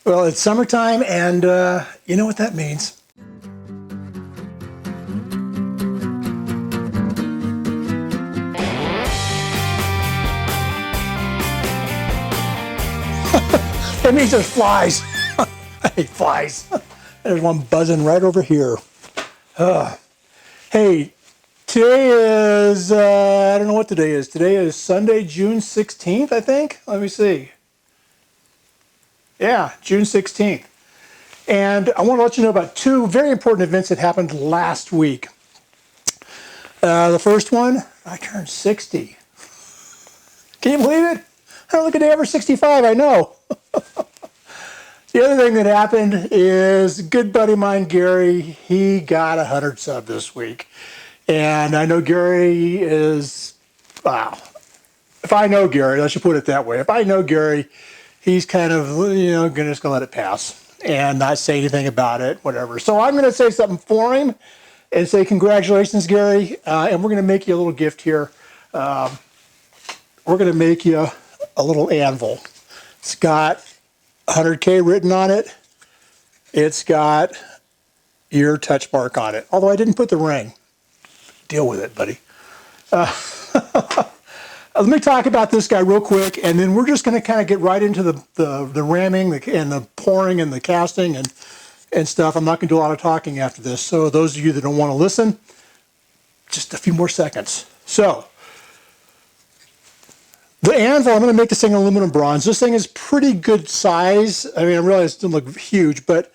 Well, it's summertime, and you know what that means. It means there's flies. I hate flies. There's one buzzing right over here. Hey, today is, I don't know what today is. Today is Sunday, June 16th, I think. Let me see. Yeah, June 16th. And I want to let you know about two very important events that happened last week. The first one, I turned 60. Can you believe it? I don't look a day over 65, I know. The other thing that happened is a good buddy of mine, Gary, he got 100 subs this week. And I know Gary is, wow. If I know Gary, let's just put it that way. If I know Gary, he's kind of, just going to let it pass and not say anything about it, whatever. So I'm going to say something for him and say, congratulations, Gary. And we're going to make you a little gift here. We're going to make you a little anvil. It's got 100K written on it. It's got your touch mark on it. Although I didn't put the ring. Deal with it, buddy. Let me talk about this guy real quick, and then we're just going to kind of get right into the ramming and the pouring and the casting and stuff. I'm not going to do a lot of talking after this. So those of you that don't want to listen, just a few more seconds. So the anvil, I'm going to make this thing aluminum bronze. This thing is pretty good size. I mean, I realize it doesn't look huge, but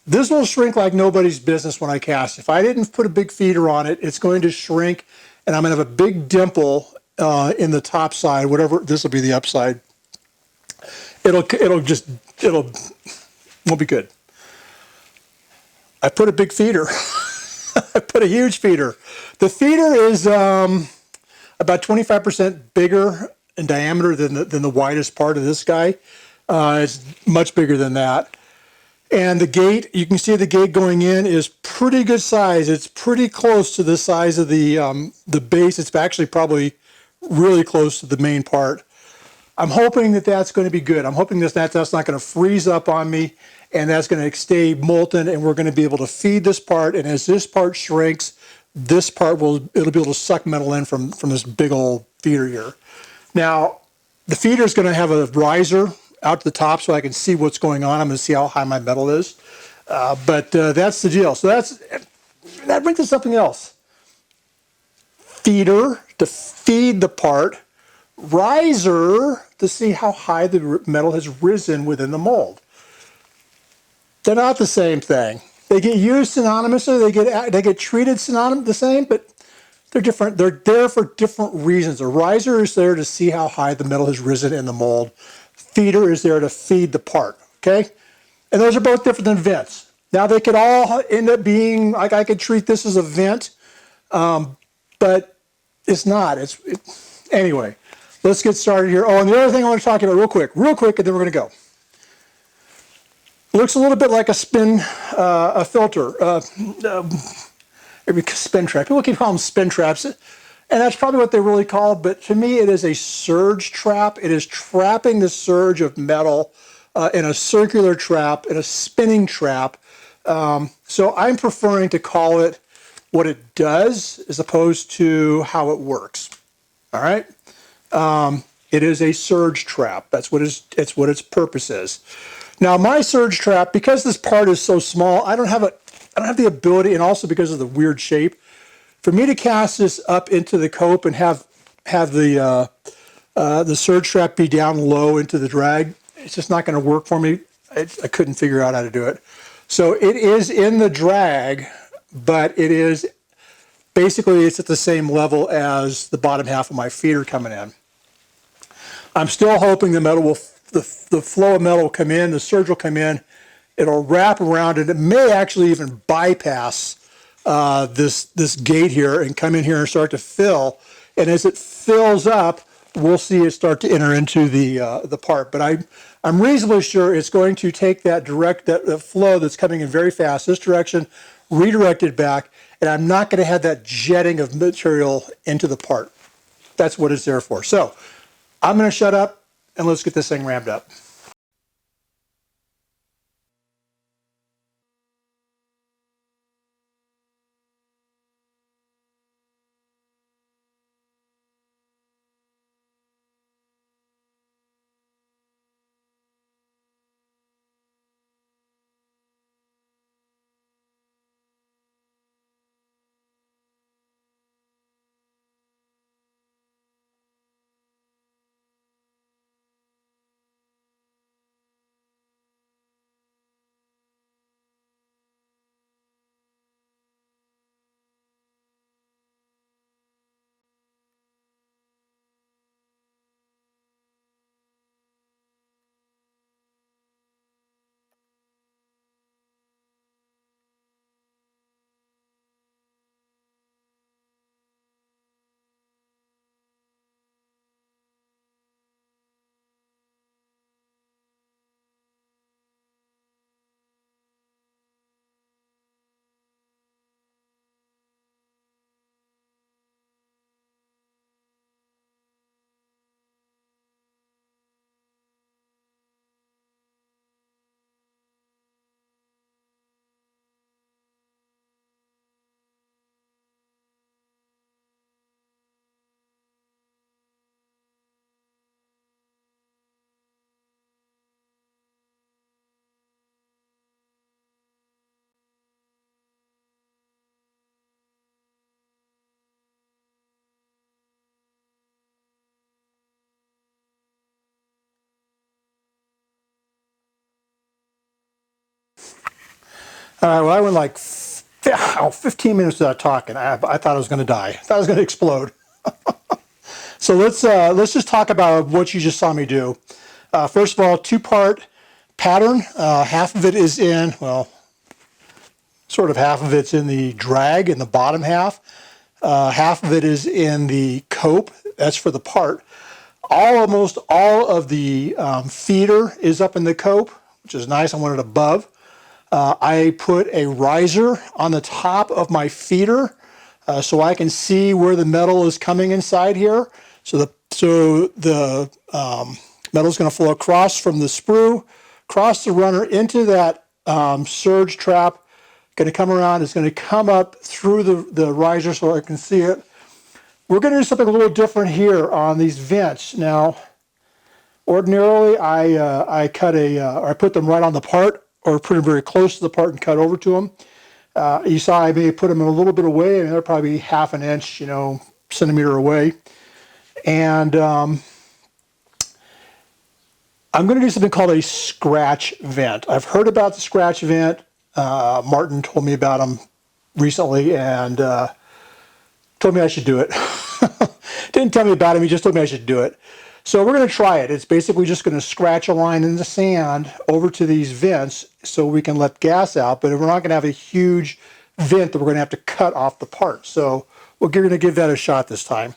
this will shrink like nobody's business when I cast. If I didn't put a big feeder on it, it's going to shrink, and I'm going to have a big dimple in the top side, whatever, this will be the upside. It'll won't be good. I put a big feeder. I put a huge feeder. The feeder is about 25% bigger in diameter than the widest part of this guy. It's much bigger than that. And the gate, you can see the gate going in is pretty good size. It's pretty close to the size of the base. It's actually probably really close to the main part. I'm hoping that that's going to be good. I'm hoping that's not going to freeze up on me, and that's going to stay molten, and we're going to be able to feed this part. And as this part shrinks, this part it'll be able to suck metal in from this big old feeder here. Now, the feeder is going to have a riser out to the top so I can see what's going on. I'm going to see how high my metal is. But that's the deal. So that brings us to something else. Feeder to feed the part, riser to see how high the metal has risen within the mold. They're not the same thing. They get used synonymously, they get treated the same, but they're different. They're there for different reasons. A riser is there to see how high the metal has risen in the mold. Feeder is there to feed the part, okay? And those are both different than vents. Now they could all end up being, like I could treat this as a vent, but it's not. Anyway, let's get started here. Oh, and the other thing I want to talk about real quick, and then we're going to go. It looks a little bit like a filter, spin trap. People keep calling them spin traps, and that's probably what they're really called, but to me it is a surge trap. It is trapping the surge of metal in a circular trap, in a spinning trap. So I'm preferring to call it what it does as opposed to how it works. All right? It is a surge trap. That's what its purpose is. Now my surge trap, because this part is so small, I don't have the ability, and also because of the weird shape, for me to cast this up into the cope and have the surge trap be down low into the drag, it's just not going to work for me. I couldn't figure out how to do it. So it is in the drag, but it is basically it's at the same level as the bottom half of my feeder coming in. I'm still hoping the flow of metal will come in, the surge will come in, it'll wrap around, and it may actually even bypass this gate here and come in here and start to fill. And as it fills up, we'll see it start to enter into the part. But I'm reasonably sure it's going to take that flow that's coming in very fast, this direction, redirect it back, and I'm not going to have that jetting of material into the part. That's what it's there for. So I'm going to shut up and let's get this thing ramped up. All right, well, I went like 15 minutes without talking. I thought I was going to die. I thought I was going to explode. So let's just talk about what you just saw me do. First of all, two-part pattern. Half of it is in, well, sort of half of it's in the drag in the bottom half. Half of it is in the cope. That's for the part. Almost all of the feeder is up in the cope, which is nice. I want it above. I put a riser on the top of my feeder so I can see where the metal is coming inside here. So the metal is going to flow across from the sprue, across the runner into that surge trap. Going to come around. It's going to come up through the riser so I can see it. We're going to do something a little different here on these vents. Now, ordinarily I put them right on the part, or put them very close to the part and cut over to them. You saw I may put them in a little bit away. I mean, they're probably half an inch, centimeter away. And I'm going to do something called a scratch vent. I've heard about the scratch vent. Martin told me about them recently and told me I should do it. Didn't tell me about him, he just told me I should do it. So we're going to try it. It's basically just going to scratch a line in the sand over to these vents so we can let gas out, but we're not going to have a huge vent that we're going to have to cut off the part. So we're going to give that a shot this time.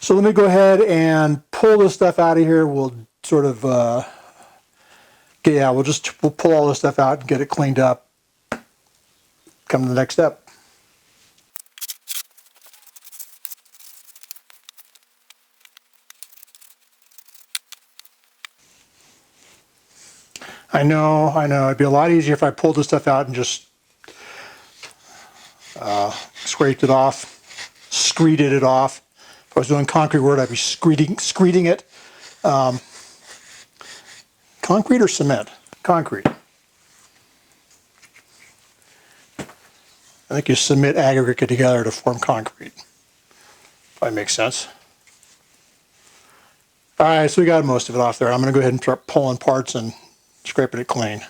So let me go ahead and pull this stuff out of here. We'll sort of, we'll pull all this stuff out and get it cleaned up. Come to the next step. I know. It'd be a lot easier if I pulled this stuff out and just scraped it off, screeded it off. If I was doing concrete work, I'd be screeding it. Concrete or cement? Concrete. I think you cement aggregate together to form concrete. Probably makes sense. All right, so we got most of it off there. I'm going to go ahead and start pulling parts and scraping it clean.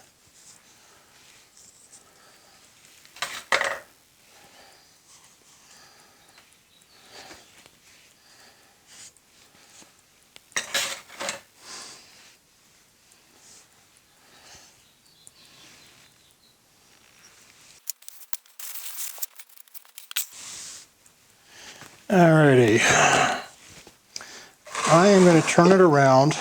Alrighty. I am going to turn it around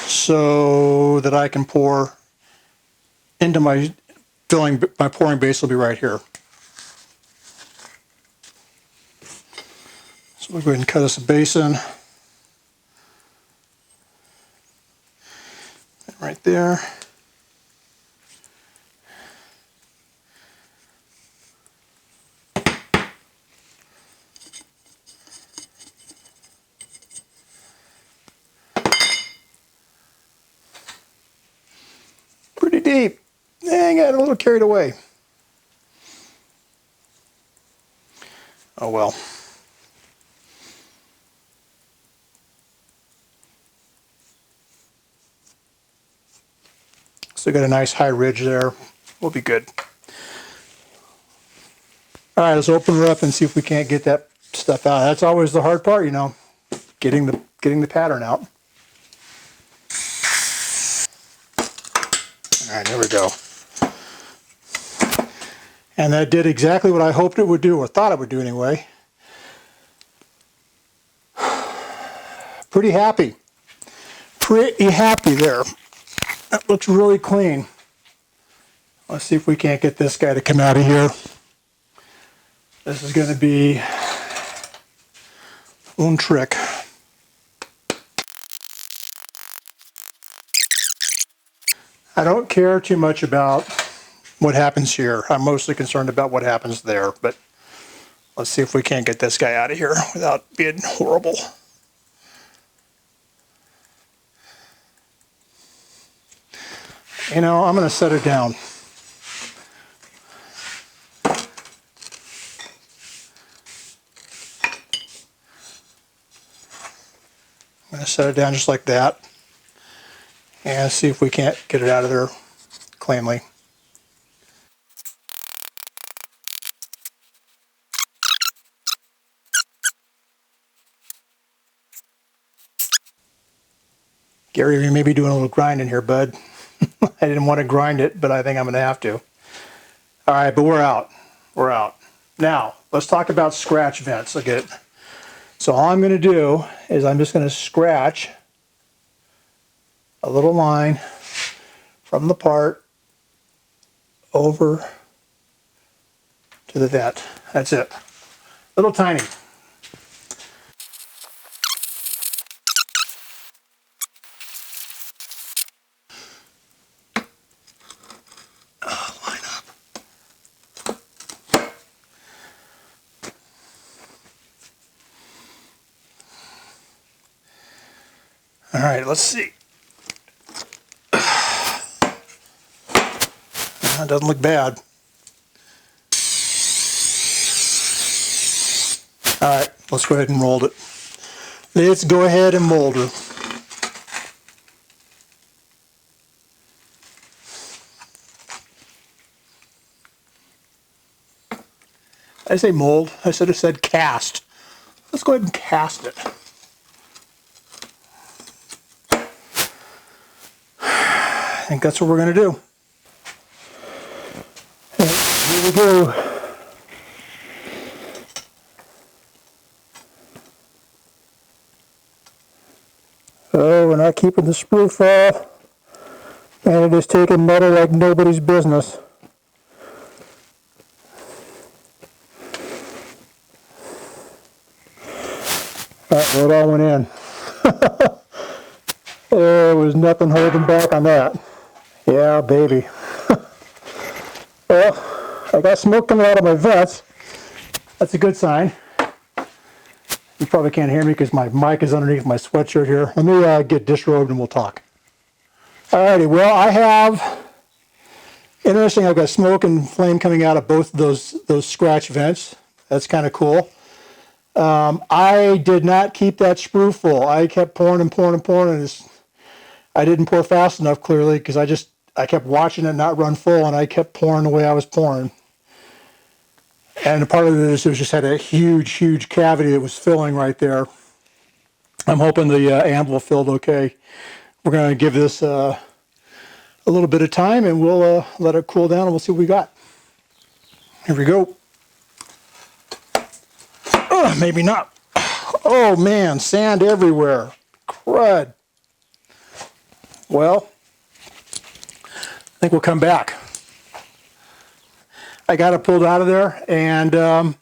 so that I can pour into my pouring base will be right here. So we'll go ahead and cut us a basin. Right there. Pretty deep. I got a little carried away. Oh well. Still got a nice high ridge there. We'll be good. All right, let's open her up and see if we can't get that stuff out. That's always the hard part, getting the pattern out. All right, there we go. And that did exactly what I hoped it would do, or thought it would do anyway. Pretty happy. Pretty happy there. That looks really clean. Let's see if we can't get this guy to come out of here. This is going to be one trick. I don't care too much about what happens here. I'm mostly concerned about what happens there, but let's see if we can't get this guy out of here without being horrible. I'm going to set it down. I'm going to set it down just like that and see if we can't get it out of there cleanly. Gary, you may be doing a little grinding here, bud. I didn't want to grind it, but I think I'm going to have to. All right, but we're out. We're out. Now, let's talk about scratch vents again. So all I'm going to do is I'm just going to scratch a little line from the part over to the vent. That's it. Little tiny. Line up. All right, let's see. That doesn't look bad. All right, let's go ahead and mold it. Let's go ahead and mold her. I say mold. I should have said cast. Let's go ahead and cast it. I think that's what we're going to do. Here we go. Oh, we're not keeping the spruce off. And it is taking metal like nobody's business. Alright, well, it all went in. There was nothing holding back on that. Yeah, baby. Well, I got smoke coming out of my vents. That's a good sign. You probably can't hear me because my mic is underneath my sweatshirt here. Let me get disrobed and we'll talk. Alrighty, well, I have, interesting, I've got smoke and flame coming out of both of those scratch vents. That's kind of cool. I did not keep that sprue full. I kept pouring and pouring and pouring, and I didn't pour fast enough, clearly, because I kept watching it not run full, and I kept pouring the way I was pouring. And part of it is it just had a huge, huge cavity that was filling right there. I'm hoping the anvil filled okay. We're going to give this a little bit of time, and we'll let it cool down, and we'll see what we got. Here we go. Maybe not. Oh man, sand everywhere. Crud. Well, I think we'll come back. I got it pulled out of there, and I'm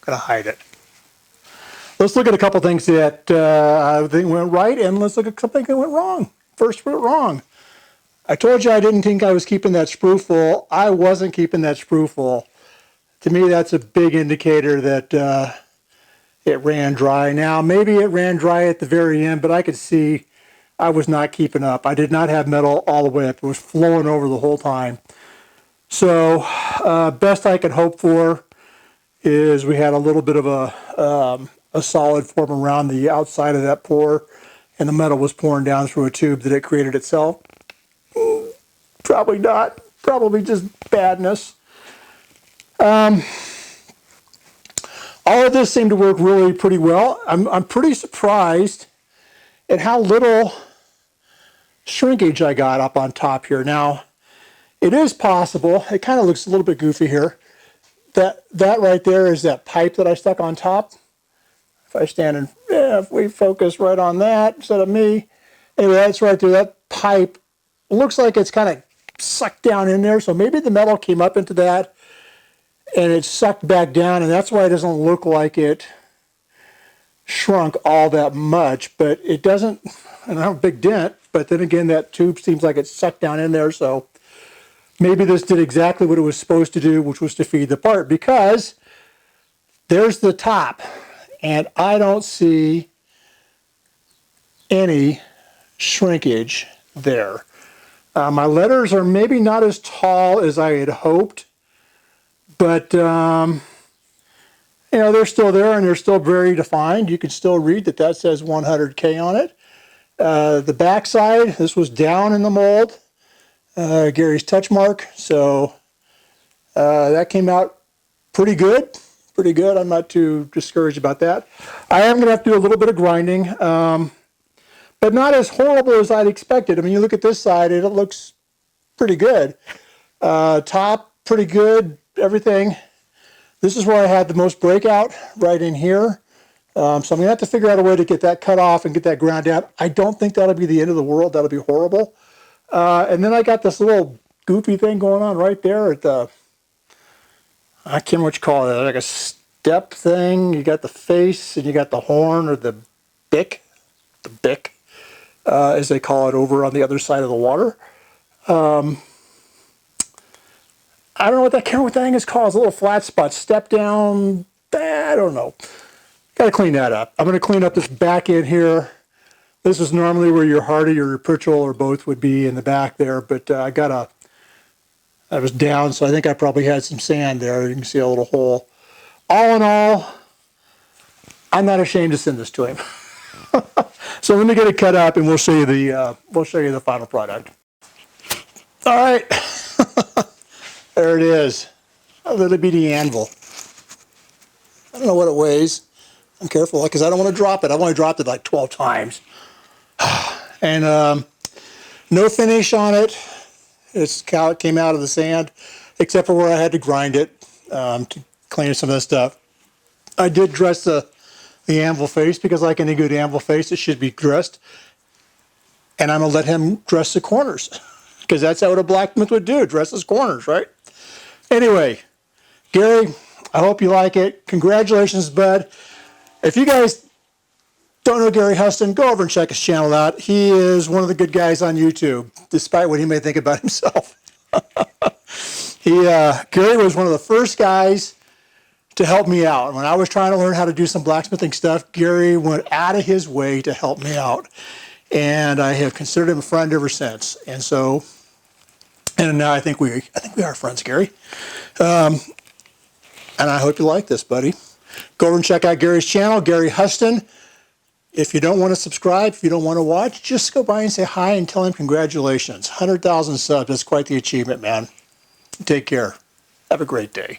gonna hide it. Let's look at a couple things that I think went right, and let's look at something that went wrong. First went wrong. I told you I didn't think I was keeping that sprue full. I wasn't keeping that sprue full. To me, that's a big indicator that it ran dry. Now, maybe it ran dry at the very end, but I could see I was not keeping up. I did not have metal all the way up. It was flowing over the whole time. So, best I could hope for is we had a little bit of a solid form around the outside of that pour, and the metal was pouring down through a tube that it created itself. Probably not. Probably just badness. All of this seemed to work really pretty well. I'm pretty surprised at how little shrinkage I got up on top here. Now, it is possible, it kind of looks a little bit goofy here, that right there is that pipe that I stuck on top. If I stand and, if we focus right on that instead of me, anyway, that's right there, that pipe looks like it's kind of sucked down in there, so maybe the metal came up into that and it sucked back down, and that's why it doesn't look like it shrunk all that much. But it doesn't, I don't have a big dent, but then again, that tube seems like it sucked down in there, so maybe this did exactly what it was supposed to do, which was to feed the part, because there's the top, and I don't see any shrinkage there. My letters are maybe not as tall as I had hoped, but, you know, they're still there and they're still very defined. You can still read that that says 100K on it. The back side, this was down in the mold, Gary's touch mark, so that came out pretty good. Pretty good. I'm not too discouraged about that. I am going to have to do a little bit of grinding, but not as horrible as I'd expected. I mean, you look at this side, it looks pretty good. Top, pretty good, everything. This is where I had the most breakout, right in here. So I'm going to have to figure out a way to get that cut off and get that ground down. I don't think that'll be the end of the world. That'll be horrible. And then I got this little goofy thing going on right there at the, I can't remember what you call it, like a step thing. You got the face and you got the horn, or the bick, as they call it over on the other side of the water. I don't know what that thing is called. It's a little flat spot, step down, I don't know. Got to clean that up. I'm going to clean up this back end here. This is normally where your hardy or your perchel or both would be, in the back there, but I was down, so I think I probably had some sand there. You can see a little hole. All in all, I'm not ashamed to send this to him. So let me get it cut up, and we'll show you the final product. All right, there it is, a little bitty anvil. I don't know what it weighs. I'm careful because I don't want to drop it. I've only dropped it like 12 times, and no finish on it. It's how it came out of the sand, except for where I had to grind it to clean some of the stuff. I did dress the anvil face, because like any good anvil face, it should be dressed. And I'm going to let him dress the corners, because that's what a blacksmith would do, dress his corners, right? Anyway, Gary, I hope you like it. Congratulations, bud. If you guys don't know Gary Huston, go over and check his channel out. He is one of the good guys on YouTube, despite what he may think about himself. Gary was one of the first guys to help me out. When I was trying to learn how to do some blacksmithing stuff, Gary went out of his way to help me out. And I have considered him a friend ever since. And so, and now I think we are friends, Gary. And I hope you like this, buddy. Go over and check out Gary's channel, Gary Huston. If you don't want to subscribe, if you don't want to watch, just go by and say hi and tell him congratulations. 100,000 subs, that's quite the achievement, man. Take care. Have a great day.